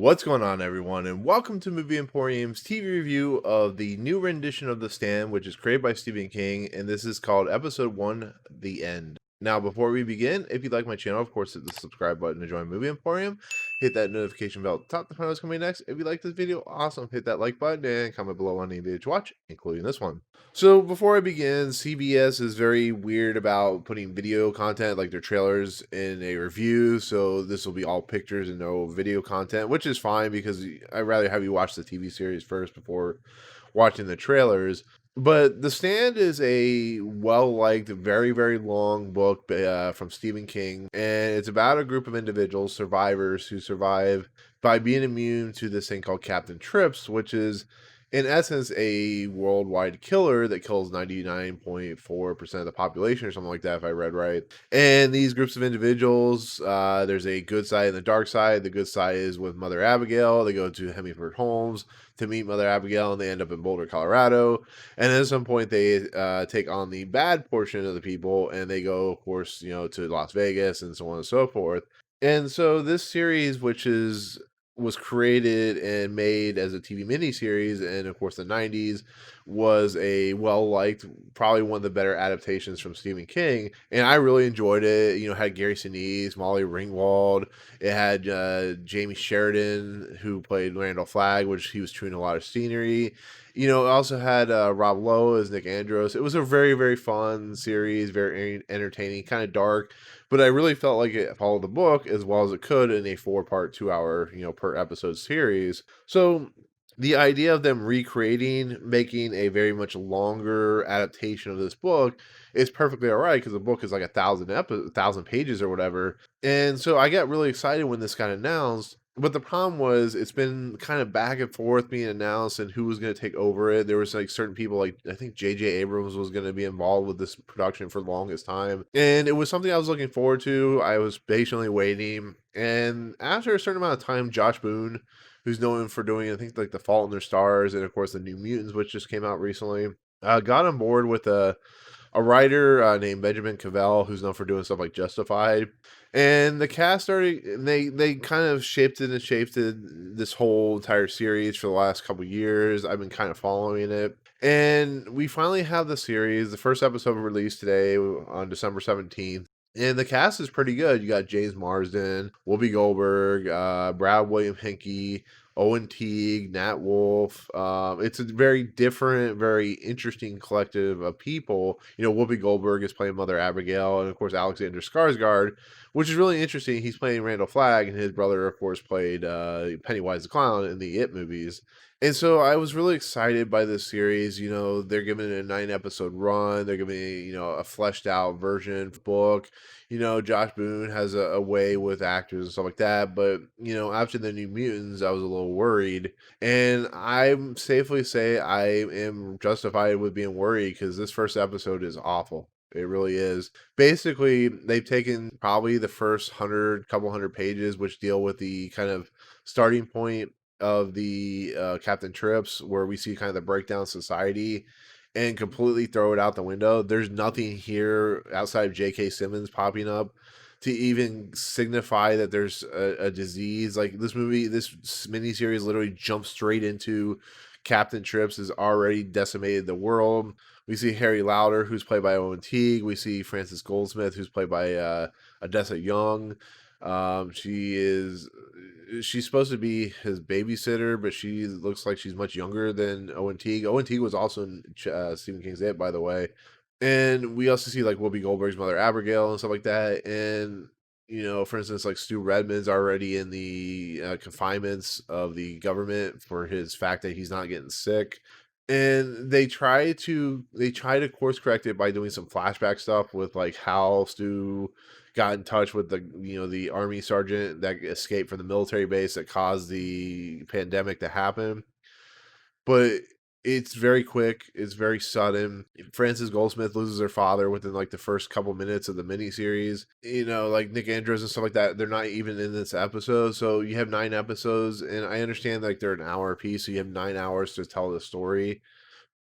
What's going on, everyone, and welcome to Movie Emporium's TV review of the new rendition of The Stand, which is created by Stephen King, and this is called Episode 1, The End. Now, before we begin, if you'd like my channel, of course, hit the subscribe button to join Movie Emporium. Hit that notification bell at the top to find out what's coming next. If you like this video, awesome. Hit that like button and comment below on any video to watch, including this one. So before I begin, CBS is very weird about putting video content like their trailers in a review. So this will be all pictures and no video content, which is fine because I'd rather have you watch the TV series first before watching the trailers. But The Stand is a well-liked, very, very long book from Stephen King, and it's about a group of individuals, survivors, who survive by being immune to this thing called Captain Trips, which is in essence a worldwide killer that kills 99.4% of the population or something like that, if I read right. And these groups of individuals, there's a good side and the dark side. The good side is with Mother Abigail. They go to Hemingford Holmes to meet Mother Abigail, and they end up in Boulder, Colorado. And at some point, they take on the bad portion of the people, and they go, of course, to Las Vegas and so on and so forth. And so this series, which was created and made as a TV miniseries, and of course the 90s, was a well-liked, probably one of the better adaptations from Stephen King, and I really enjoyed it. It had Gary Sinise, Molly Ringwald, it had Jamie Sheridan, who played Randall Flagg, which he was chewing a lot of scenery. It also had Rob Lowe as Nick Andros. It was a very, very fun series, very entertaining, kind of dark, but I really felt like it followed the book as well as it could in a 4-part, 2-hour, per episode series. So the idea of them making a very much longer adaptation of this book is perfectly all right because the book is like 1,000 pages or whatever. And so I got really excited when this got announced. But the problem was it's been kind of back and forth being announced and who was going to take over it. There was like certain people, like I think J.J. Abrams was going to be involved with this production for the longest time. And it was something I was looking forward to. I was patiently waiting. And after a certain amount of time, Josh Boone, who's known for doing, I think, like The Fault in Their Stars and, of course, The New Mutants, which just came out recently, got on board with a writer named Benjamin Cavell, who's known for doing stuff like Justified. And the cast started, and they kind of shaped this whole entire series for the last couple years. I've been kind of following it. And we finally have the series. The first episode released today on December 17th. And the cast is pretty good. You got James Marsden, Whoopi Goldberg, Brad William Henke, Owen Teague, Nat Wolff. It's a very different, very interesting collective of people. Whoopi Goldberg is playing Mother Abigail, and of course Alexander Skarsgård, which is really interesting. He's playing Randall Flagg, and his brother, of course, played Pennywise the Clown in the It movies. And so I was really excited by this series. They're giving it a 9-episode run. They're giving it, a fleshed out version book. Josh Boone has a way with actors and stuff like that. But, after the New Mutants, I was a little worried. And I'm safely say I am justified with being worried because this first episode is awful. It really is. Basically, they've taken probably the first couple hundred pages, which deal with the kind of starting point of the Captain Trips, where we see kind of the breakdown of society, and completely throw it out the window. There's nothing here outside of J.K. Simmons popping up to even signify that there's a disease. Like this miniseries literally jumps straight into Captain Trips has already decimated the world. We see Harry Lauder, who's played by Owen Teague. We see Frances Goldsmith, who's played by Odessa Young. She's supposed to be his babysitter, but she looks like she's much younger than Owen Teague. Owen Teague was also in Stephen King's It, by the way. And we also see like Whoopi Goldberg's Mother Abigail and stuff like that. And for instance, like Stu Redman's already in the confinements of the government for his fact that he's not getting sick. And they try to course correct it by doing some flashback stuff with like how Stu got in touch with the army sergeant that escaped from the military base that caused the pandemic to happen. But it's very quick. It's very sudden. Frances Goldsmith loses her father within like the first couple minutes of the miniseries. Like Nick Andros and stuff like that. They're not even in this episode. So you have 9 episodes, and I understand like they're an hour a piece, so you have 9 hours to tell the story.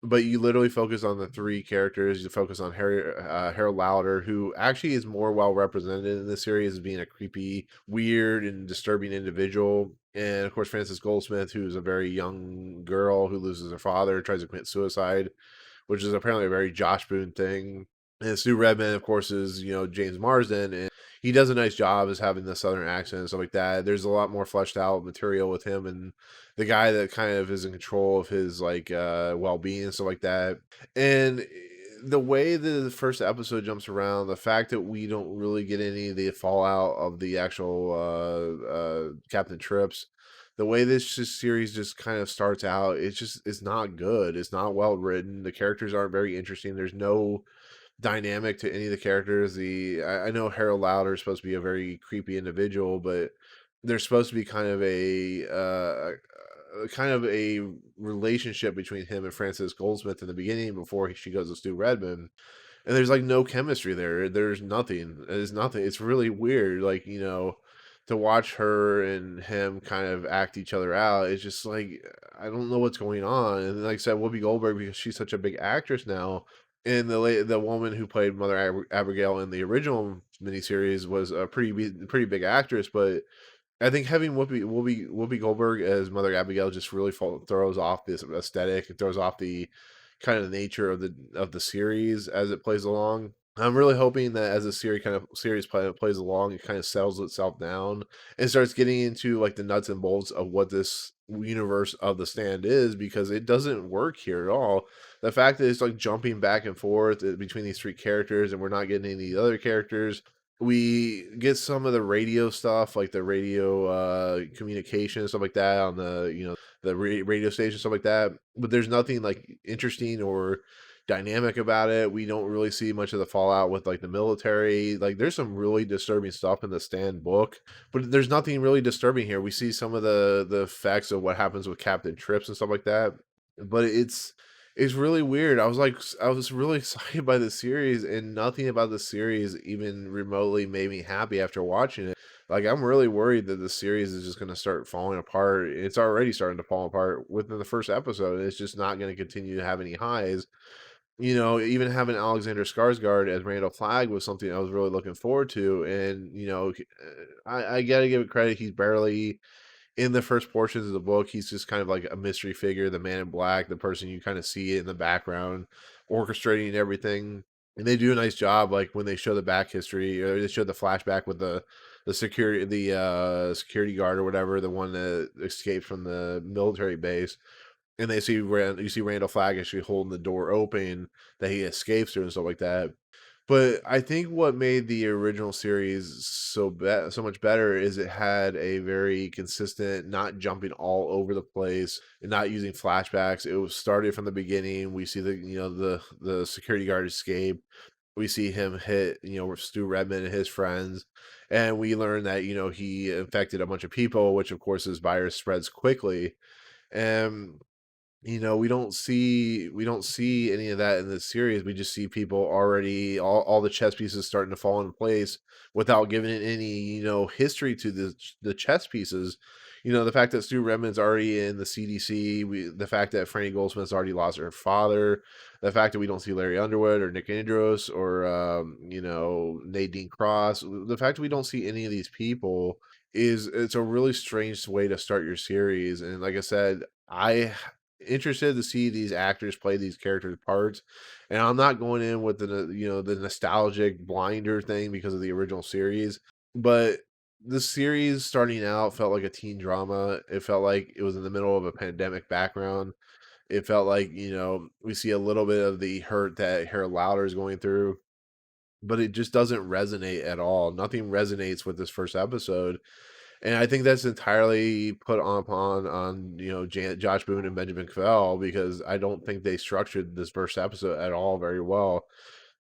but you literally focus on the three characters. You focus on Harold Lauder, who actually is more well represented in this series as being a creepy, weird, and disturbing individual. And of course, Frances Goldsmith, who's a very young girl who loses her father, tries to commit suicide, which is apparently a very Josh Boone thing. And Stu Redman, of course, is James Marsden, and he does a nice job as having the southern accent and stuff like that. There's a lot more fleshed out material with him and the guy that kind of is in control of his like well being and stuff like that. And the way the first episode jumps around, the fact that we don't really get any of the fallout of the actual Captain Trips, the way series just kind of starts out, it's not good. It's not well written. The characters aren't very interesting. There's no dynamic to any of the characters. I know Harold Lauder is supposed to be a very creepy individual, but there's supposed to be kind of a relationship between him and Frances Goldsmith in the beginning before she goes to Stu Redman, and there's like no chemistry there. There's nothing. There's nothing. It's really weird. Like to watch her and him kind of act each other out. It's just like I don't know what's going on. And like I said, Whoopi Goldberg, because she's such a big actress now, and the woman who played Mother Abigail in the original miniseries was a pretty big actress, but I think having Whoopi Goldberg as Mother Abigail just really throws off this aesthetic. It throws off the kind of nature of the series as it plays along. I'm really hoping that as the series plays along, it kind of settles itself down and starts getting into like the nuts and bolts of what this universe of the Stand is, because it doesn't work here at all. The fact that it's like jumping back and forth between these three characters, and we're not getting any of the other characters. We get some of the radio stuff, like the radio communication and stuff like that on the the radio station, stuff like that. But there's nothing like interesting or dynamic about it. We don't really see much of the fallout with like the military. Like there's some really disturbing stuff in the Stand book, but there's nothing really disturbing here. We see some of the effects of what happens with Captain Trips and stuff like that, but it's really weird. I was really excited by the series, and nothing about the series even remotely made me happy after watching it. Like I'm really worried that the series is just going to start falling apart. It's already starting to fall apart within the first episode. It's just not going to continue to have any highs. Even having Alexander Skarsgård as Randall Flagg was something I was really looking forward to, and I gotta give it credit. He's barely in the first portions of the book. He's just kind of like a mystery figure, the man in black, the person you kind of see in the background, orchestrating everything. And they do a nice job, like when they show the back history, or they show the flashback with the security guard or whatever, the one that escaped from the military base, and you see Randall Flagg actually holding the door open that he escapes through and stuff like that. But I think what made the original series so much better is it had a very consistent, not jumping all over the place and not using flashbacks. It was started from the beginning. We see the security guard escape. We see him hit with Stu Redman and his friends, and we learn that he infected a bunch of people, which of course this virus spreads quickly. And we don't see any of that in this series. We just see people already, all the chess pieces starting to fall into place without giving it any history to the chess pieces. The fact that Stu Redman's already in the CDC, the fact that Franny Goldsmith's already lost her father, the fact that we don't see Larry Underwood or Nick Andros or Nadine Cross, the fact that we don't see any of these people it's a really strange way to start your series. And like I said, I interested to see these actors play these characters parts, and I'm not going in with the nostalgic blinder thing because of the original series, but the series starting out felt like a teen drama. It felt like it was in the middle of a pandemic background. It felt like we see a little bit of the hurt that Harold Lauder is going through, but it just doesn't resonate at all. Nothing resonates with this first episode, and I think that's entirely put on Josh Boone and Benjamin Cavell, because I don't think they structured this first episode at all very well.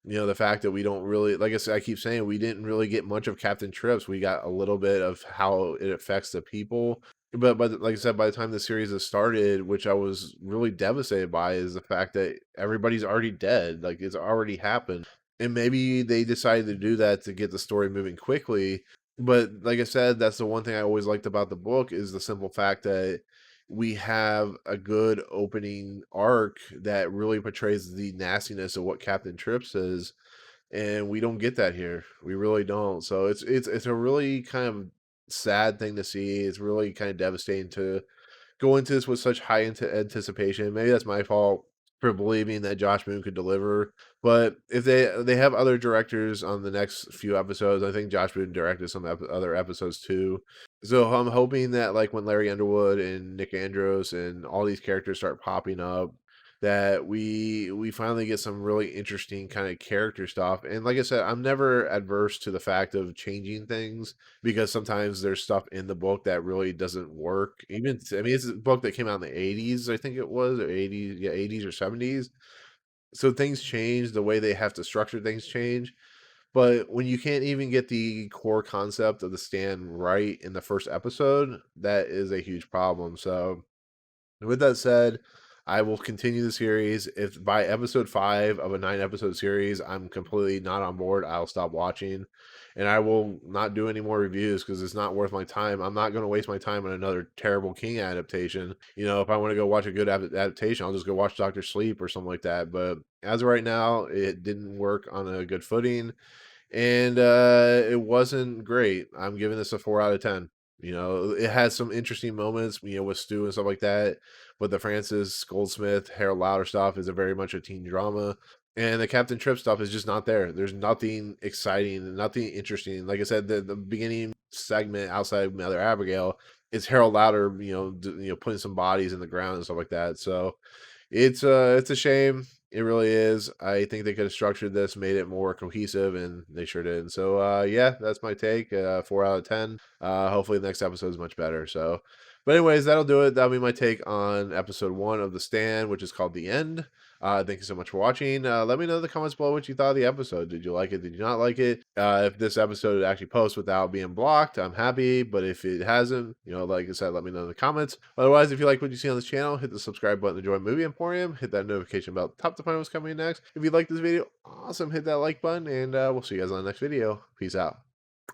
The fact that we don't really, like I said, I keep saying we didn't really get much of Captain Trips. We got a little bit of how it affects the people, but like I said, by the time the series has started, which I was really devastated by, is the fact that everybody's already dead. Like it's already happened, and maybe they decided to do that to get the story moving quickly. But like I said, that's the one thing I always liked about the book, is the simple fact that we have a good opening arc that really portrays the nastiness of what Captain Trips is, and we don't get that here. We really don't. So it's a really kind of sad thing to see. It's really kind of devastating to go into this with such high anticipation. Maybe that's my fault for believing that Josh Boone could deliver. But if they have other directors on the next few episodes, I think Josh Boone directed some other episodes too. So I'm hoping that like when Larry Underwood and Nick Andros and all these characters start popping up, that we finally get some really interesting kind of character stuff. And like I said, I'm never adverse to the fact of changing things because sometimes there's stuff in the book that really doesn't work. Even I mean, it's a book that came out in the 80s, I think it was, or 80s, yeah, 80s or 70s. So things change, the way they have to structure things change. But when you can't even get the core concept of the stand right in the first episode, that is a huge problem. So with that said, I will continue the series. If by episode 5 of a 9 episode series, I'm completely not on board, I'll stop watching. And I will not do any more reviews because it's not worth my time. I'm not going to waste my time on another terrible King adaptation. If I want to go watch a good adaptation, I'll just go watch Doctor Sleep or something like that. But as of right now, it didn't work on a good footing, and it wasn't great. I'm giving this a 4 out of 10. It has some interesting moments, with Stu and stuff like that. But the Francis Goldsmith, Harold Lauder stuff is a very much a teen drama. And the Captain Trip stuff is just not there. There's nothing exciting, nothing interesting. Like I said, the beginning segment outside of Mother Abigail is Harold Lauder, putting some bodies in the ground and stuff like that. So it's a shame. It really is. I think they could have structured this, made it more cohesive, and they sure did. So yeah, that's my take. 4 out of 10. Hopefully the next episode is much better. So, but anyways, that'll do it. That'll be my take on episode 1 of The Stand, which is called The End. Thank you so much for watching. Let me know in the comments below what you thought of the episode. Did you like it? Did you not like it? If this episode actually posts without being blocked, I'm happy. But if it hasn't, like I said, let me know in the comments. Otherwise, if you like what you see on this channel, hit the subscribe button to join Movie Emporium. Hit that notification bell at the top to find what's coming next. If you like this video, awesome. Hit that like button, and we'll see you guys on the next video. Peace out.